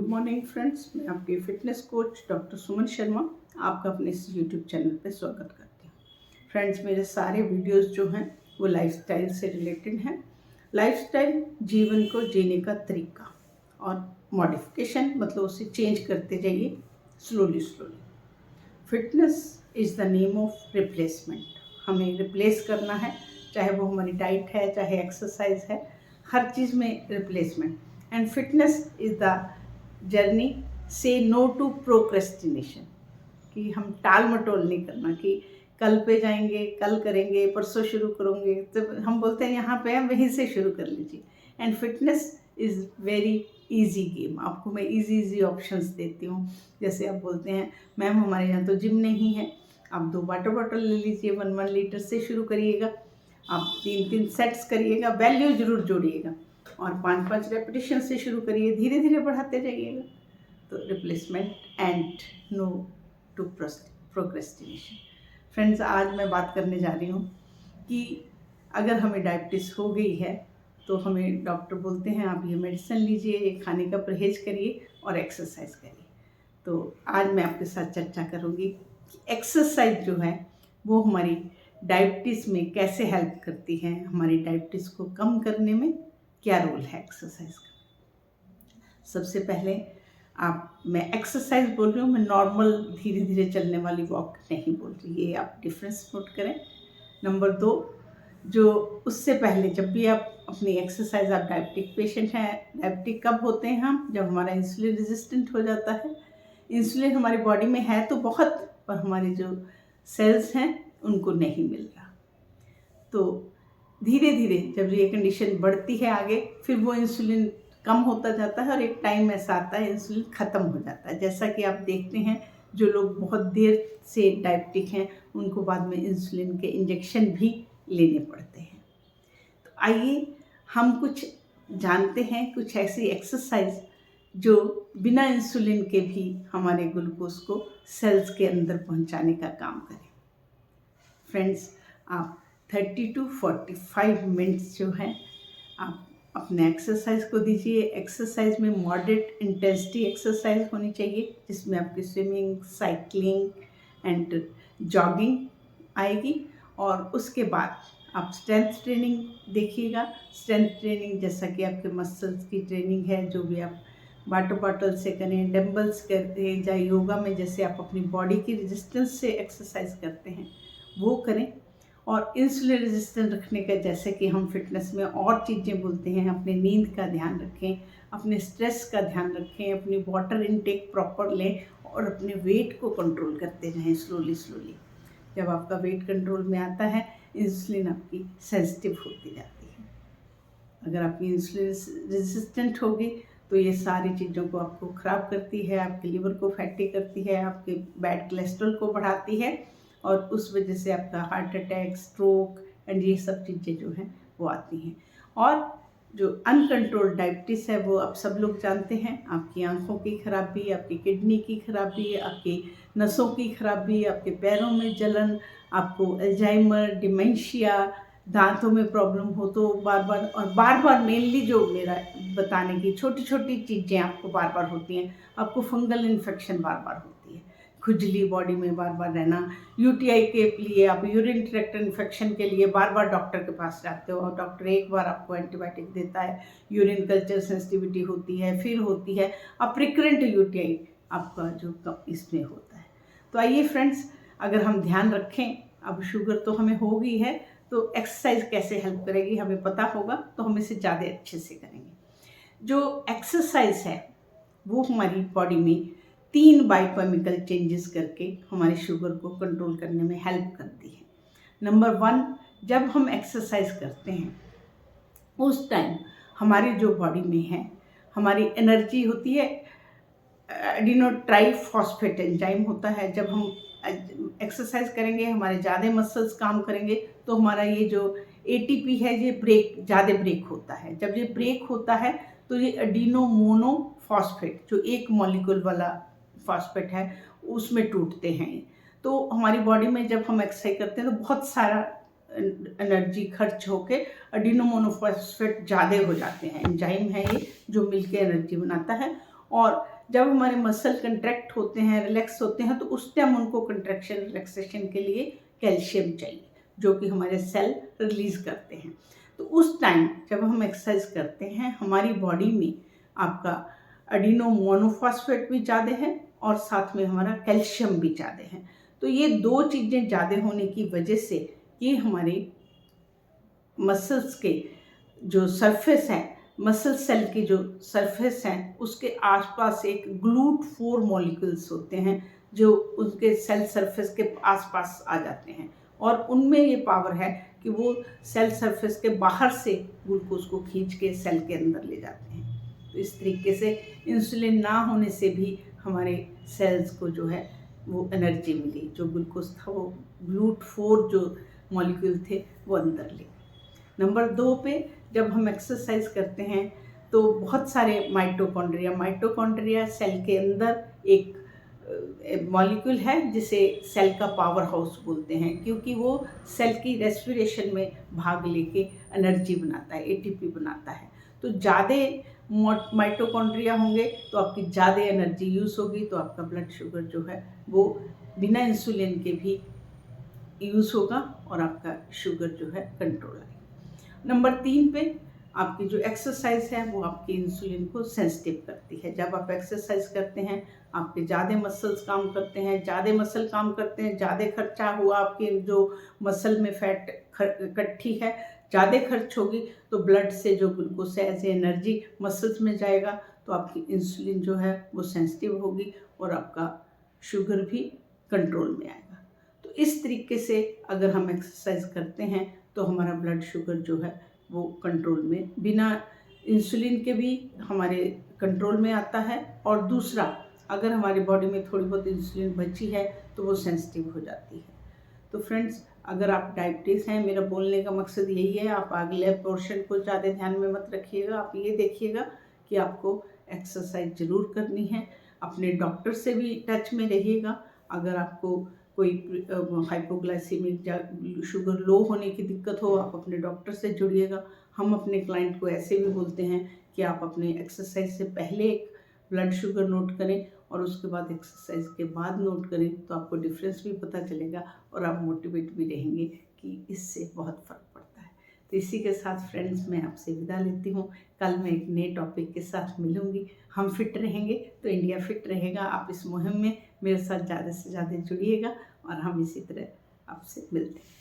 Morning friends, मैं आपकी fitness coach doctor Suman Sharma आपका अपने इस यूट्यूब चैनल पे स्वागत करती हूँ। फ्रेंड्स, मेरे सारे वीडियोस जो हैं वो लाइफस्टाइल से रिलेटेड हैं। लाइफस्टाइल जीवन को जीने का तरीका और मॉडिफिकेशन, मतलब उसे चेंज करते जाइए slowly. Fitness is the name of replacement. हमें रिप्लेस करना है, चाहे वो हमारी डाइट है, चाहे एक्सरसाइज है, हर चीज़ में replacement. And fitness is the journey से नो टू प्रोक्रेस्टिनेशन, कि हम टाल मटोल नहीं करना कि कल पे जाएंगे, कल करेंगे, परसों शुरू करेंगे। तो हम बोलते हैं यहाँ पे हम वहीं से शुरू कर लीजिए। And fitness is very easy game. आपको मैं इजी ऑप्शंस देती हूँ। जैसे आप बोलते हैं मैम हमारे यहाँ तो जिम नहीं है, आप 2 वाटर बॉटल ले लीजिए, 1 लीटर से शुरू करिएगा, आप 3 सेट्स करिएगा, वैल्यू जरूर जोड़िएगा और 5 रेपिटेशन से शुरू करिए, धीरे धीरे बढ़ाते जाइएगा। तो replacement and no to procrastination. Friends, आज मैं बात करने जा रही हूँ कि अगर हमें डायबिटीज़ हो गई है तो हमें डॉक्टर बोलते हैं आप ये मेडिसिन लीजिए, ये खाने का परहेज करिए और एक्सरसाइज करिए। तो आज मैं आपके साथ चर्चा करूँगी कि एक्सरसाइज जो है वो हमारी डायबिटीज़ में कैसे हेल्प करती है, हमारी डायबिटीज़ को कम करने में क्या रोल है एक्सरसाइज का। सबसे पहले मैं एक्सरसाइज बोल रही हूँ, मैं नॉर्मल धीरे धीरे चलने वाली वॉक नहीं बोल रही, ये आप डिफरेंस नोट करें। नंबर 2, जो उससे पहले जब भी आप अपनी एक्सरसाइज, आप डायबिटिक पेशेंट हैं, डायबिटिक कब होते हैं हम, जब हमारा इंसुलिन रेजिस्टेंट हो जाता है। इंसुलिन हमारी बॉडी में है तो बहुत, पर हमारे जो सेल्स हैं उनको नहीं मिल रहा। तो धीरे धीरे जब ये कंडीशन बढ़ती है आगे, फिर वो इंसुलिन कम होता जाता है और एक टाइम ऐसा आता है इंसुलिन ख़त्म हो जाता है। जैसा कि आप देखते हैं जो लोग बहुत देर से डायबिटिक हैं उनको बाद में इंसुलिन के इंजेक्शन भी लेने पड़ते हैं। तो आइए हम कुछ जानते हैं, कुछ ऐसी एक्सरसाइज जो बिना इंसुलिन के भी हमारे ग्लूकोज को सेल्स के अंदर पहुंचाने का काम करें। फ्रेंड्स, आप 30 to 45 मिनट्स जो हैं आप अपने एक्सरसाइज को दीजिए। एक्सरसाइज में मॉडरेट इंटेंसिटी एक्सरसाइज होनी चाहिए, जिसमें आपकी स्विमिंग, साइकिलिंग एंड जॉगिंग आएगी। और उसके बाद आप स्ट्रेंथ ट्रेनिंग देखिएगा। स्ट्रेंथ ट्रेनिंग जैसा कि आपके मसल्स की ट्रेनिंग है, जो भी आप वाटर बॉटल से करें, डंबल्स करें, या योगा में जैसे आप अपनी बॉडी की रेजिस्टेंस से एक्सरसाइज करते हैं वो करें। और इंसुलिन रेजिस्टेंस रखने का, जैसे कि हम फिटनेस में और चीज़ें बोलते हैं, अपनी नींद का ध्यान रखें, अपने स्ट्रेस का ध्यान रखें, अपनी वाटर इनटेक प्रॉपर लें और अपने वेट को कंट्रोल करते रहें स्लोली। जब आपका वेट कंट्रोल में आता है, इंसुलिन आपकी सेंसिटिव होती जाती है। अगर आपकी इंसुलिन रेजिस्टेंट होगी तो ये सारी चीज़ों को आपको ख़राब करती है, आपके लिवर को फैटी करती है, आपके बैड कोलेस्ट्रॉल को बढ़ाती है और उस वजह से आपका हार्ट अटैक, स्ट्रोक एंड ये सब चीज़ें जो हैं वो आती हैं। और जो अनकंट्रोल्ड डायबिटीज़ है वो आप सब लोग जानते हैं, आपकी आंखों की खराबी, आपकी किडनी की खराबी, आपकी नसों की खराबी, आपके पैरों में जलन, आपको अल्जाइमर, डिमेंशिया, दांतों में प्रॉब्लम हो तो बार बार मेनली जो मेरा बताने की छोटी छोटी चीज़ें आपको बार बार होती हैं। आपको फंगल इन्फेक्शन बार बार होती है, खुजली बॉडी में बार बार रहना, यूटीआई के लिए आप यूरिन ट्रैक्ट इन्फेक्शन के लिए बार बार डॉक्टर के पास जाते हो और डॉक्टर एक बार आपको एंटीबायोटिक देता है, यूरिन कल्चर सेंसिटिविटी होती है, फिर होती है अब रिकरेंट यूटीआई आपका जो इसमें होता है। तो आइए फ्रेंड्स, अगर हम ध्यान रखें, अब शुगर तो हमें हो गई है तो एक्सरसाइज कैसे हेल्प करेगी हमें पता होगा तो हम इसे ज़्यादा अच्छे से करेंगे। जो एक्सरसाइज है वो हमारी बॉडी में 3 बायोकेमिकल चेंजेस करके हमारे शुगर को कंट्रोल करने में हेल्प करती है। नंबर 1, जब हम एक्सरसाइज करते हैं उस टाइम हमारी जो बॉडी में है, हमारी एनर्जी होती है, एडिनोट्राइफॉस्फेट एंजाइम होता है। जब हम एक्सरसाइज करेंगे, हमारे ज़्यादा मसल्स काम करेंगे तो हमारा ये जो एटीपी है ये ज़्यादा ब्रेक होता है। जब ये ब्रेक होता है तो ये एडिनोमोनोफॉस्फेट, जो एक मॉलिक्यूल वाला फॉस्फेट है, उसमें टूटते हैं। तो हमारी बॉडी में जब हम एक्सरसाइज करते हैं तो बहुत सारा एनर्जी खर्च होके एडिनोमोनोफॉस्फेट ज़्यादा हो जाते हैं। एंजाइम है ये जो मिलके एनर्जी बनाता है और जब हमारे मसल कंट्रैक्ट होते हैं, रिलैक्स होते हैं, तो उस टाइम उनको कंट्रैक्शन रिलैक्सेशन के लिए कैल्शियम चाहिए, जो कि हमारे सेल रिलीज करते हैं। तो उस टाइम जब हम एक्सरसाइज करते हैं, हमारी बॉडी में आपका एडिनो मोनोफॉस्फेट भी ज़्यादा है और साथ में हमारा कैल्शियम भी ज़्यादा है। तो ये दो चीज़ें ज़्यादा होने की वजह से ये हमारे मसल्स के जो सरफेस है, मसल सेल की जो सरफेस है, उसके आसपास एक GLUT4 मॉलिक्यूल्स होते हैं जो उसके सेल सरफेस के आसपास आ जाते हैं, और उनमें ये पावर है कि वो सेल सरफेस के बाहर से ग्लूकोज को खींच के सेल के अंदर ले जाते हैं। तो इस तरीके से इंसुलिन ना होने से भी हमारे सेल्स को जो है वो एनर्जी मिली, जो ग्लूकोज था वो GLUT4 जो मॉलिक्यूल थे वो अंदर ले। नंबर 2 पे जब हम एक्सरसाइज करते हैं तो बहुत सारे माइटोकॉन्ड्रिया सेल के अंदर एक मॉलिक्यूल है जिसे सेल का पावर हाउस बोलते हैं, क्योंकि वो सेल की रेस्पिरेशन में भाग लेके एनर्जी बनाता है, एटीपी बनाता है। तो ज़्यादा माइटोकॉन्ड्रिया होंगे तो आपकी ज़्यादा एनर्जी यूज़ होगी, तो आपका ब्लड शुगर जो है वो बिना इंसुलिन के भी यूज़ होगा और आपका शुगर जो है कंट्रोल आएगा। नंबर 3 पे आपकी जो एक्सरसाइज है वो आपकी इंसुलिन को सेंसिटिव करती है। जब आप एक्सरसाइज करते हैं, आपके ज़्यादा मसल्स काम करते हैं, ज़्यादा मसल काम करते हैं, ज़्यादा खर्चा हुआ, आपके जो मसल में फैट इकट्ठी है ज़्यादा खर्च होगी, तो ब्लड से जो ग्लूकोज एज एनर्जी मसल्स में जाएगा, तो आपकी इंसुलिन जो है वो सेंसिटिव होगी और आपका शुगर भी कंट्रोल में आएगा। तो इस तरीके से अगर हम एक्सरसाइज करते हैं तो हमारा ब्लड शुगर जो है वो कंट्रोल में बिना इंसुलिन के भी हमारे कंट्रोल में आता है, और दूसरा अगर हमारी बॉडी में थोड़ी बहुत इंसुलिन बची है तो वो सेंसिटिव हो जाती है। तो फ्रेंड्स, अगर आप डायबिटीज़ हैं, मेरा बोलने का मकसद यही है, आप अगले पोर्शन को ज़्यादा ध्यान में मत रखिएगा। आप ये देखिएगा कि आपको एक्सरसाइज ज़रूर करनी है। अपने डॉक्टर से भी टच में रहिएगा। अगर आपको कोई हाइपोग्लाइसीमिक या शुगर लो होने की दिक्कत हो, आप अपने डॉक्टर से जुड़िएगा। हम अपने क्लाइंट को ऐसे भी बोलते हैं कि आप अपने एक्सरसाइज से पहले एक ब्लड शुगर नोट करें और उसके बाद एक्सरसाइज के बाद नोट करें, तो आपको डिफरेंस भी पता चलेगा और आप मोटिवेट भी रहेंगे कि इससे बहुत फ़र्क पड़ता है। तो इसी के साथ फ्रेंड्स, मैं आपसे विदा लेती हूँ। कल मैं एक नए टॉपिक के साथ मिलूँगी। हम फिट रहेंगे तो इंडिया फिट रहेगा। आप इस मुहिम में मेरे साथ ज़्यादा से ज़्यादा जुड़िएगा और हम इसी तरह आपसे मिलते हैं।